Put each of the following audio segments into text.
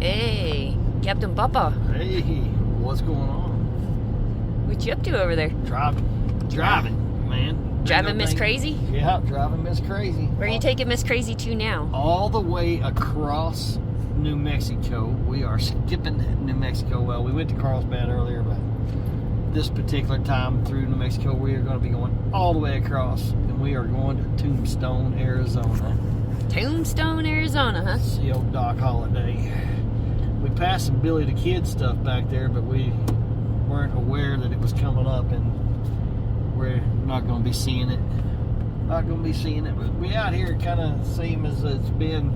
Hey, Captain Papa. Hey, what's going on? What you up to over there? Driving, man. Driving Miss Crazy? Yeah, driving Miss Crazy. Where are you taking Miss Crazy to now? All the way across New Mexico. We are skipping New Mexico. Well, we went to Carlsbad earlier, but this particular time through New Mexico, we are going to be going all the way across, and we are going to Tombstone, Arizona. Tombstone, Arizona, huh? See old Doc Holliday. We passed some Billy the Kid stuff back there, but we weren't aware that it was coming up, and we're not going to be seeing it. Not going to be seeing it, but we out here kind of same as it's been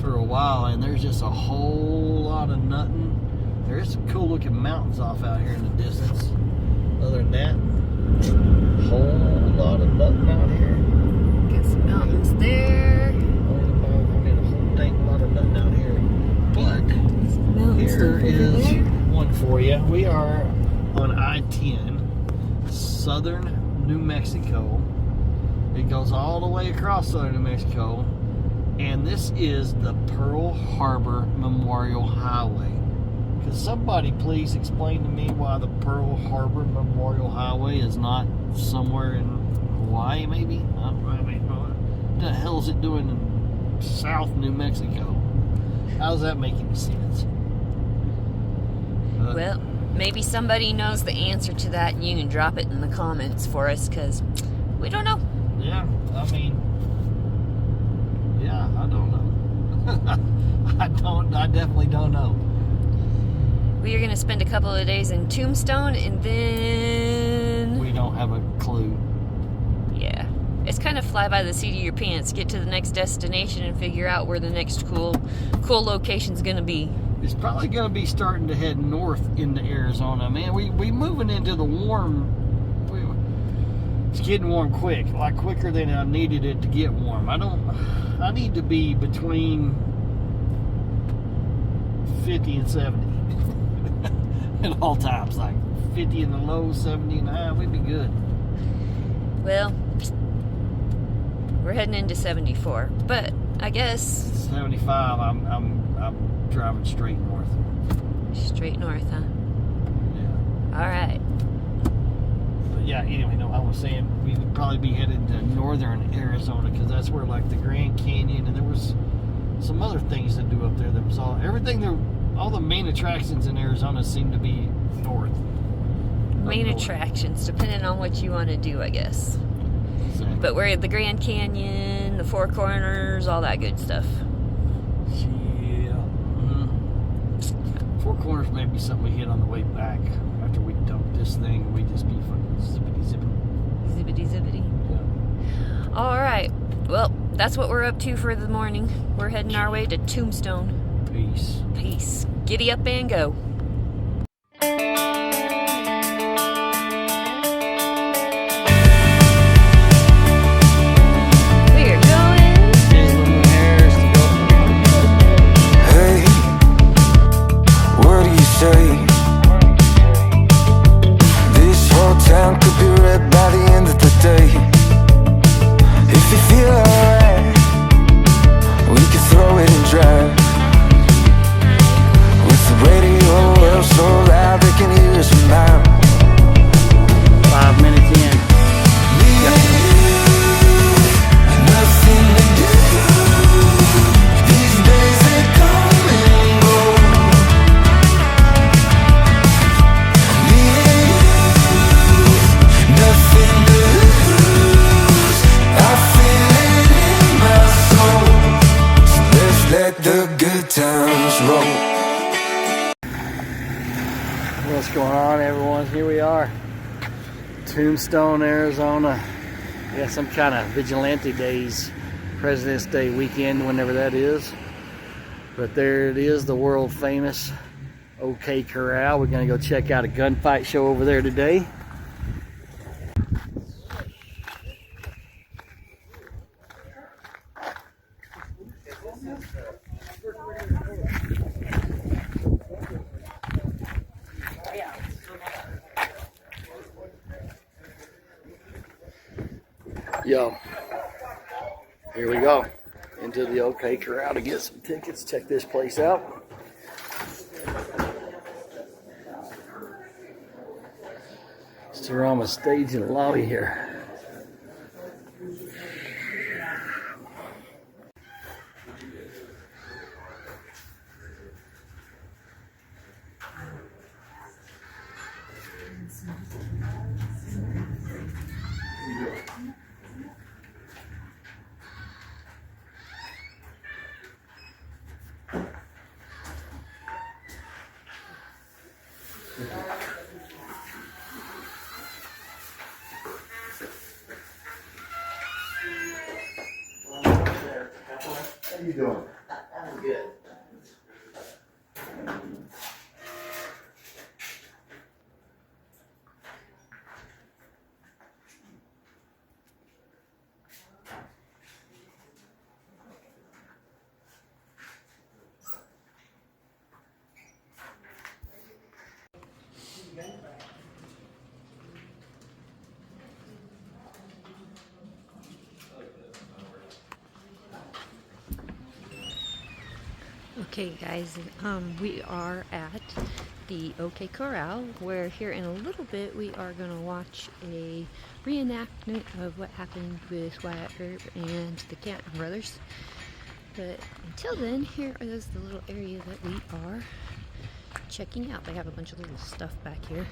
for a while, and there's just a whole lot of nothing. There's some cool looking mountains off out here in the distance. Other than that, whole lot of nothing out here. Got some mountains there. A whole dang lot of nothing out here. But here is one for you. We are on I-10, southern New Mexico. It goes all the way across southern New Mexico, and this is the Pearl Harbor Memorial Highway. Could somebody please explain to me why the Pearl Harbor Memorial Highway is not somewhere in Hawaii, maybe? I mean, what the hell is it doing in South New Mexico? How does that make any sense? Well, maybe somebody knows the answer to that, and you can drop it in the comments for us, because we don't know. Yeah, I mean, yeah, I don't know. I definitely don't know. We are going to spend a couple of days in Tombstone, and then... We don't have a clue. Yeah. It's kind of fly by the seat of your pants. Get to the next destination and figure out where the next cool location's going to be. It's probably going to be starting to head north into Arizona. Man, we moving into the warm... It's getting warm quick. A lot quicker than I needed it to get warm. I need to be between 50 and 70. At all times, like 50 in the low, 70 in the high, we'd be good. Well, we're heading into 74, but I guess 75. I'm driving straight north. Straight north, huh? Yeah. All right. But yeah, anyway, no, I was saying we would probably be headed to northern Arizona because that's where like the Grand Canyon and there was some other things to do up there. That was all the main attractions in Arizona seem to be north. Main attractions, depending on what you want to do, I guess. Exactly. But we're at the Grand Canyon, the Four Corners, all that good stuff. Yeah. Mm-hmm. Four Corners may be something we hit on the way back after we dump this thing. We just be fucking zippity-zippity. Zippity-zippity. Yeah. All right. Well, that's what we're up to for the morning. We're heading our way to Tombstone. Peace. Peace. Giddy up and go. We're going. Hey, what do you say? This whole town could be red by the end of the day. If you feel alright, we can throw it and drive. With the radio well so loud they can hear us a mile. 5 minutes in. Nothing to do. These days they come and go. Me and you, nothing to lose. I feel it in my soul. So let's let the good times roll. What's going on, everyone? Here we are, Tombstone, Arizona. We got some kind of vigilante days, President's Day weekend, whenever that is. But there it is, the world famous OK Corral. We're gonna go check out a gunfight show over there today. Yo, here we go into the OK Corral to get some tickets. Check this place out. Cerama stage and lobby here. How you doing? I'm good. Okay guys, we are at the OK Corral, where here in a little bit we are going to watch a reenactment of what happened with Wyatt Earp and the Canton brothers. But until then, here is the little area that we are checking out. They have a bunch of little stuff back here.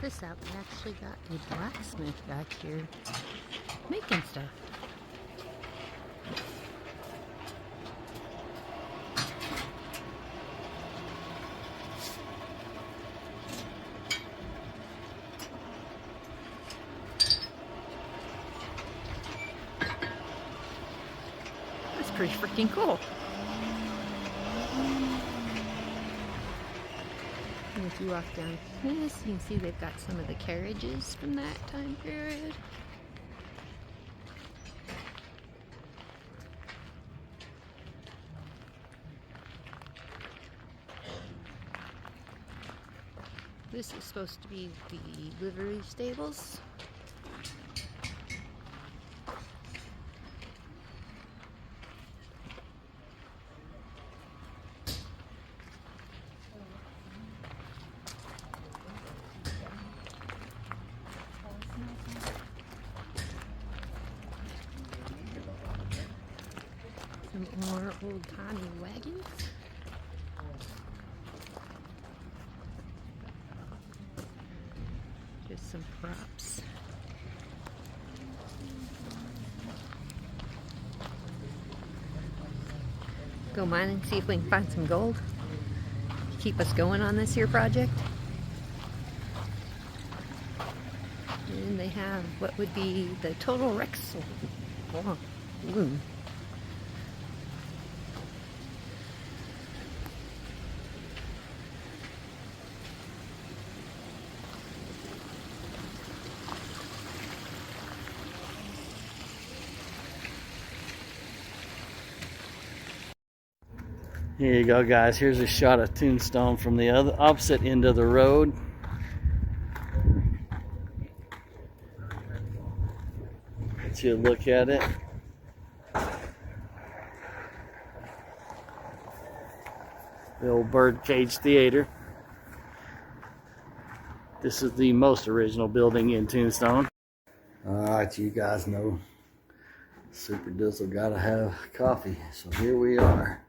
This out, we actually got a blacksmith back here making stuff. That's pretty freaking cool. And if you walk down this, you can see they've got some of the carriages from that time period. This is supposed to be the livery stables. Some more old-timey wagons. Just some props. Go mine and see if we can find some gold. Keep us going on this here project. And they have what would be the total Rex loom. Here you go, guys. Here's a shot of Tombstone from the opposite end of the road. Let you look at it. The old Birdcage Theater. This is the most original building in Tombstone. Alright, you guys know Super Dizzle gotta have coffee, so here we are.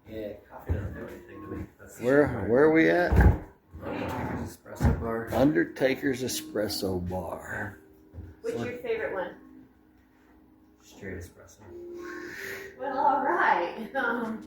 Yeah, coffee doesn't do anything to me. Where are we at? Undertaker's Espresso Bar. Undertaker's Espresso Bar. What's your favorite one? Straight espresso. Well, all right. No.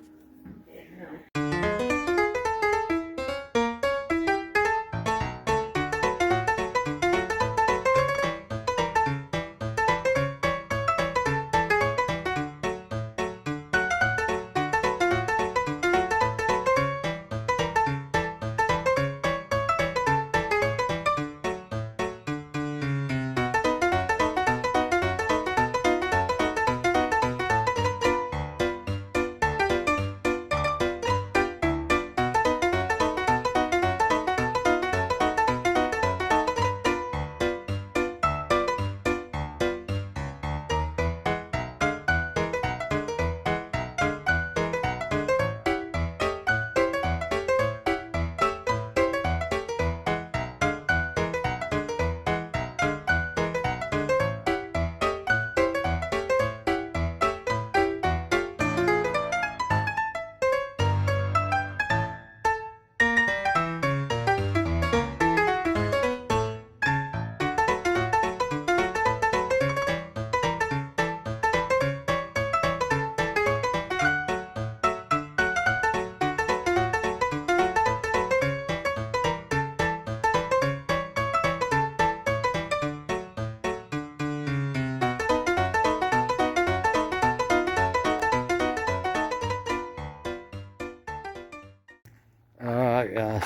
Alright guys,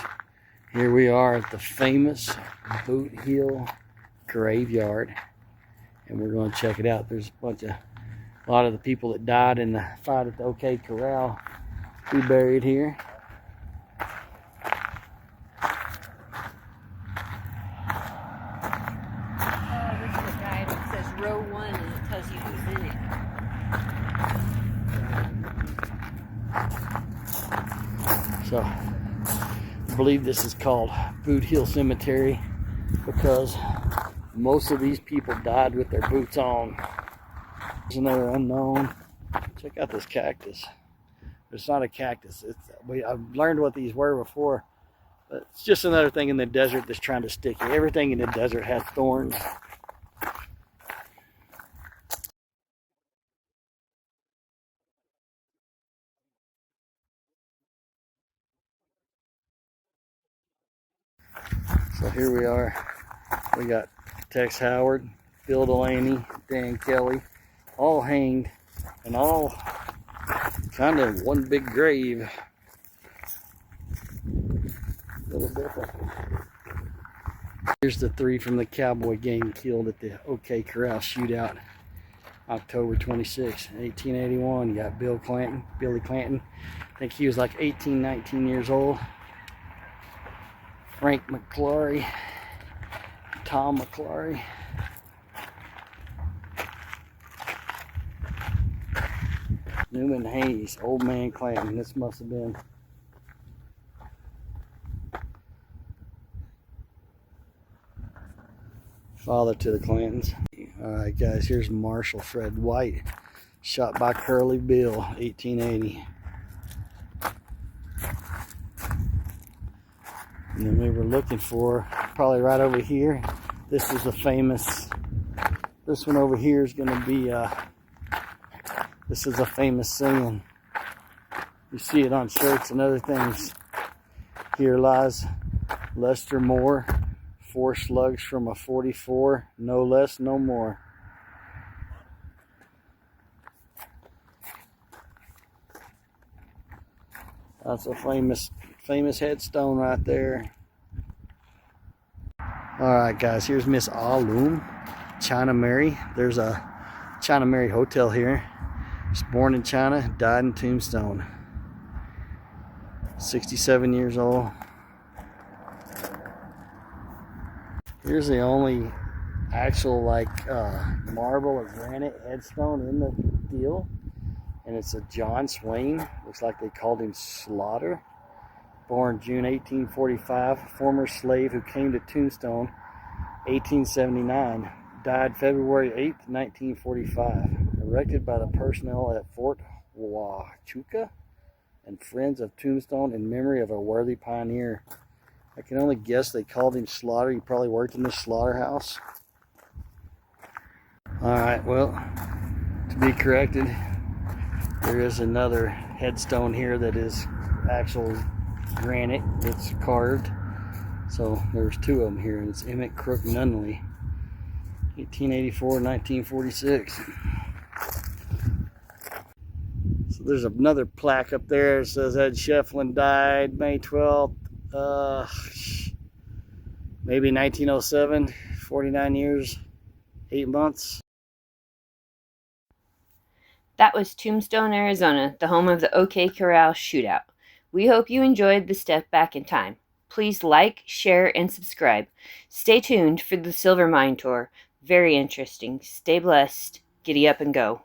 here we are at the famous Boot Hill Graveyard, and we're going to check it out. There's a lot of the people that died in the fight at the OK Corral be buried here. This is a guide that says row 1 and it tells you who's in it. So, I believe this is called Boot Hill Cemetery because most of these people died with their boots on. There's another unknown. Check out this cactus. It's not a cactus. I've learned what these were before, but it's just another thing in the desert that's trying to stick you. Everything in the desert has thorns. So here we are. We got Tex Howard, Bill Delaney, Dan Kelly, all hanged and all kind of one big grave. Little different. Here's the 3 from the Cowboy gang killed at the OK Corral shootout, October 26, 1881. You got Billy Clanton. I think he was like 18, 19 years old. Frank McClary, Tom McClary. Newman Hayes, Old Man Clanton. This must have been father to the Clantons. Alright guys, here's Marshall Fred White, shot by Curly Bill, 1880. And then we were looking for, probably right over here, this is a famous, this one over here is going to be, this is a famous saying. You see it on shirts and other things. Here lies Lester Moore, 4 slugs from a 44, no less, no more. That's a famous headstone right there. Alright guys, here's Miss Alum, China Mary. There's a China Mary hotel here. She's born in China, died in Tombstone. 67 years old. Here's the only actual marble or granite headstone in the deal. And it's a John Swain. Looks like they called him Slaughter. Born June 1845, former slave who came to Tombstone 1879. Died February 8, 1945. Erected by the personnel at Fort Huachuca and Friends of Tombstone in memory of a worthy pioneer. I can only guess they called him Slaughter. He probably worked in the slaughterhouse. Alright, well, to be corrected, there is another headstone here that is actual granite. It's carved. So there's 2 of them here, and it's Emmett Crook Nunley, 1884-1946. So there's another plaque up there. It says Ed Shefflin died May 12th, maybe 1907, 49 years, 8 months. That was Tombstone, Arizona, the home of the OK Corral shootout. We hope you enjoyed the step back in time. Please like, share, and subscribe. Stay tuned for the Silver Mine Tour. Very interesting. Stay blessed. Giddy up and go.